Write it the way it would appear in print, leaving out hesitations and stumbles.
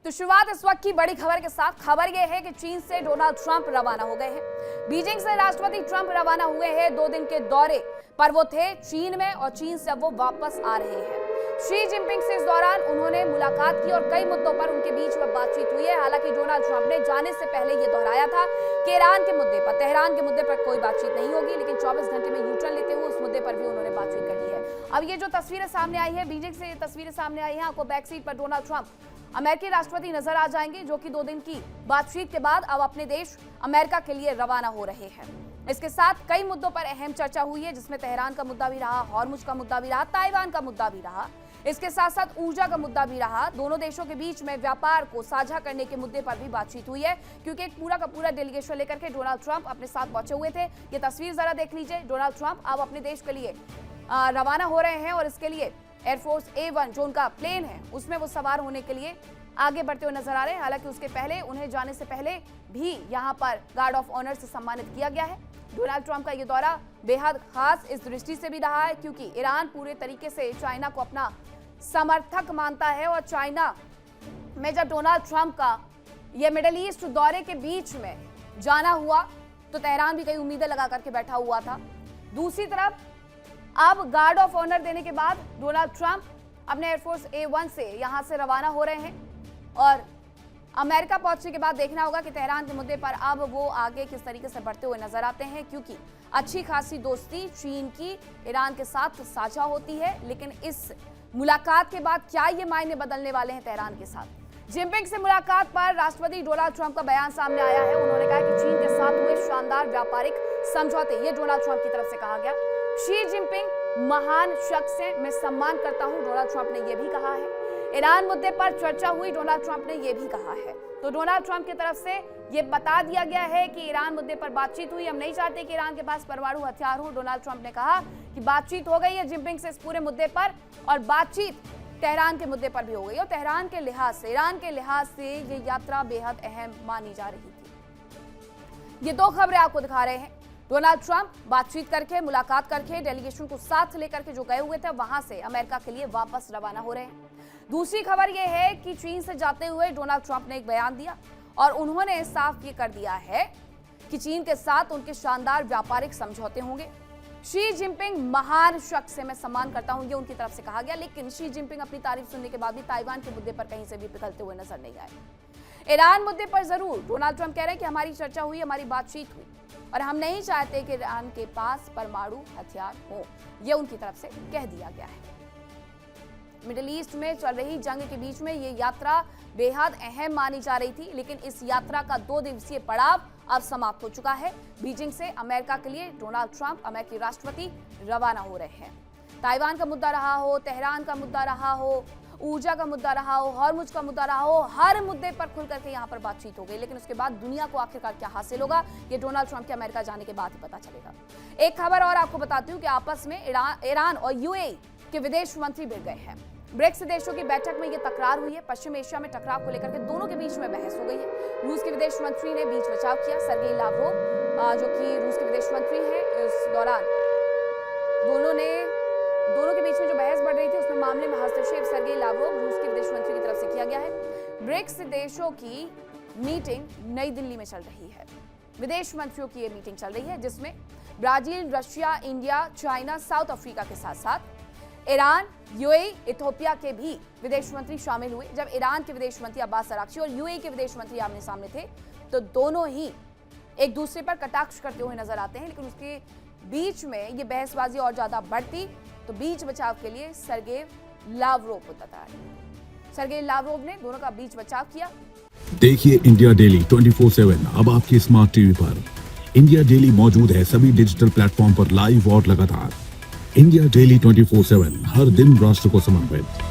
तो शुरुआत इस वक्त की बड़ी खबर के साथ। खबर यह है कि चीन से डोनाल्ड ट्रंप रवाना हो गए हैं। बीजिंग से राष्ट्रपति ट्रंप रवाना हुए हैं 2 दिन के दौरे पर। वो थे चीन में और चीन से अब वो वापस आ रहे हैं। शी जिनपिंग से इस दौरान उन्होंने मुलाकात की और कई मुद्दों पर उनके बीच में बातचीत हुई है। हालांकि डोनाल्ड ट्रंप ने जाने से पहले ये दोहराया था कि ईरान के मुद्दे पर, तेहरान के मुद्दे पर कोई बातचीत नहीं होगी, लेकिन 24 घंटे में यूटर्न लेते हुए उस मुद्दे पर भी उन्होंने बातचीत कर ली है। अब ये जो तस्वीरें सामने आई है, बीजिंग से ये तस्वीरें सामने आई है, आपको बैक सीट पर डोनाल्ड ट्रंप अमेरिकी राष्ट्रपति नजर आ जाएंगे, जो कि 2 दिन की बातचीत के बाद अब अपने देश अमेरिका के लिए रवाना हो रहे हैं। इसके साथ कई मुद्दों पर अहम चर्चा हुई है, जिसमें तेहरान का मुद्दा भी रहा, हॉर्मुज का मुद्दा भी रहा, ताइवान का मुद्दा भी रहा। इसके साथ साथ ऊर्जा का मुद्दा भी रहा। दोनों देशों के बीच में व्यापार को साझा करने के मुद्दे पर भी बातचीत हुई है, क्योंकि एक पूरा का पूरा डेलीगेशन लेकर के डोनाल्ड ट्रंप अपने साथ पहुंचे हुए थे। ये तस्वीर जरा देख लीजिए। डोनाल्ड ट्रंप अब अपने देश के लिए रवाना हो रहे हैं और इसके लिए एयरफोर्स A1 जो उनका प्लेन है उसमें वो सवार होने के लिए आगे बढ़ते हुए नजर आ रहे हैं। हालांकि उसके पहले, उन्हें जाने से पहले भी यहाँ पर गार्ड ऑफ ऑनर से सम्मानित किया गया है। डोनाल्ड ट्रंप का ये दौरा बेहद खास इस दृष्टि से भी रहा है क्योंकि ईरान पूरे तरीके से चाइना को अपना समर्थक मानता है और चाइना में जब डोनाल्ड ट्रंप का ये मिडिल ईस्ट दौरे के बीच में जाना हुआ तो तेहरान भी कई उम्मीदें लगा करके बैठा हुआ था। दूसरी तरफ अब गार्ड ऑफ ऑनर देने के बाद डोनाल्ड ट्रंप अपने एयरफोर्स A1 से यहां से रवाना हो रहे हैं और अमेरिका पहुंचने के बाद देखना होगा कि तेहरान के मुद्दे पर अब वो आगे किस तरीके से बढ़ते हुए नजर आते हैं, क्योंकि अच्छी खासी दोस्ती चीन की ईरान के साथ साझा होती है। लेकिन इस मुलाकात के बाद क्या ये मायने बदलने वाले हैं तेहरान के साथ? जिनपिंग से मुलाकात पर राष्ट्रपति डोनाल्ड ट्रंप का बयान सामने आया है। उन्होंने कहा कि चीन के साथ हुए शानदार व्यापारिक समझौते, ये डोनाल्ड ट्रंप की तरफ से कहा गया। शी जिनपिंग महान शख्स हैं, मैं सम्मान करता हूं, डोनाल्ड ट्रंप ने यह भी कहा है। ईरान मुद्दे पर चर्चा हुई, डोनाल्ड ट्रंप ने यह भी कहा है। तो डोनाल्ड ट्रंप की तरफ से यह बता दिया गया है कि ईरान मुद्दे पर बातचीत हुई। हम नहीं चाहते कि ईरान के पास परमाणु हथियार हो। डोनाल्ड ट्रंप ने कहा कि बातचीत हो गई है जिनपिंग से इस पूरे मुद्दे पर और बातचीत तेहरान के मुद्दे पर भी हो गई। और तेहरान के लिहाज से, ईरान के लिहाज से ये यात्रा बेहद अहम मानी जा रही थी। ये 2 खबरें आपको दिखा रहे हैं। डोनाल्ड ट्रंप बातचीत करके, मुलाकात करके, डेलीगेशन को साथ लेकर के जो गए हुए थे वहां से अमेरिका के लिए वापस रवाना हो रहे हैं। दूसरी खबर यह है कि चीन से जाते हुए डोनाल्ड ट्रंप ने एक बयान दिया और उन्होंने साफ ये कर दिया है कि चीन के साथ उनके शानदार व्यापारिक समझौते होंगे। शी जिनपिंग महान शख्स से मैं सम्मान करता हूं, ये उनकी तरफ से कहा गया। लेकिन शी जिनपिंग अपनी तारीफ सुनने के बाद भी ताइवान के मुद्दे पर कहीं से भी पिघलते हुए नजर नहीं आए। ईरान मुद्दे पर जरूर डोनाल्ड ट्रंप कह रहे हैं कि हमारी चर्चा हुई, हमारी बातचीत हुई और हम नहीं चाहते कि ईरान के पास परमाणु हथियार हो, यह उनकी तरफ से कह दिया गया है। मिडिल ईस्ट में चल रही जंग के बीच में ये यात्रा बेहद अहम मानी जा रही थी, लेकिन इस यात्रा का 2 दिवसीय पड़ाव अब समाप्त हो चुका है। बीजिंग से अमेरिका के लिए डोनाल्ड ट्रंप, अमेरिकी राष्ट्रपति, रवाना हो रहे हैं। ताइवान का मुद्दा रहा हो, तेहरान का मुद्दा रहा हो, ऊर्जा का मुद्दा रहा हो, हॉर्मुज का मुद्दा रहा हो, हर मुद्दे पर खुल करके यहाँ पर बातचीत हो गई। लेकिन उसके बाद दुनिया को आखिरकार क्या हासिल होगा, ये डोनाल्ड ट्रंप के अमेरिका जाने के बाद ही पता चलेगा। एक खबर और आपको बताती हूँ कि आपस में ईरान और UAE के विदेश मंत्री भिड़ गए हैं। ब्रिक्स देशों की बैठक में यह तकरार हुई है। पश्चिम एशिया में टकराव को लेकर के दोनों के बीच में बहस हो गई है। रूस के विदेश मंत्री ने बीच बचाव किया। सर्गेई लावरोव जो कि रूस के विदेश मंत्री हैं, इस दौरान दोनों के बीच में जो बहस बढ़ रही थी उसमें मामले में हस्तक्षेप सर्गेई लावरोव, रूस के विदेश मंत्री की तरफ से किया गया है। ब्रिक्स देशों की मीटिंग नई दिल्ली में चल रही है। विदेश मंत्रियों की ये मीटिंग चल रही है जिसमें Brazil, Russia, India, China, south Africa के साथ साथ ईरान, UAE, इथियोपिया के भी विदेश मंत्री शामिल हुए। जब ईरान के विदेश मंत्री अब्बास अराक्ची और UAE के विदेश मंत्री आमने सामने थे तो दोनों ही एक दूसरे पर कटाक्ष करते हुए नजर आते हैं। लेकिन उसके बीच में ये बहसबाजी और ज्यादा बढ़ती तो बीच बचाव के लिए सर्गेई लावरोव को तैयार। सर्गेई लावरोव ने दोनों का बीच बचाव किया। देखिए इंडिया डेली 24/7 अब आपकी स्मार्ट टीवी पर। इंडिया डेली मौजूद है सभी डिजिटल प्लेटफॉर्म पर लाइव और लगातार। इंडिया डेली 24/7 हर दिन राष्ट्र को समर्पित।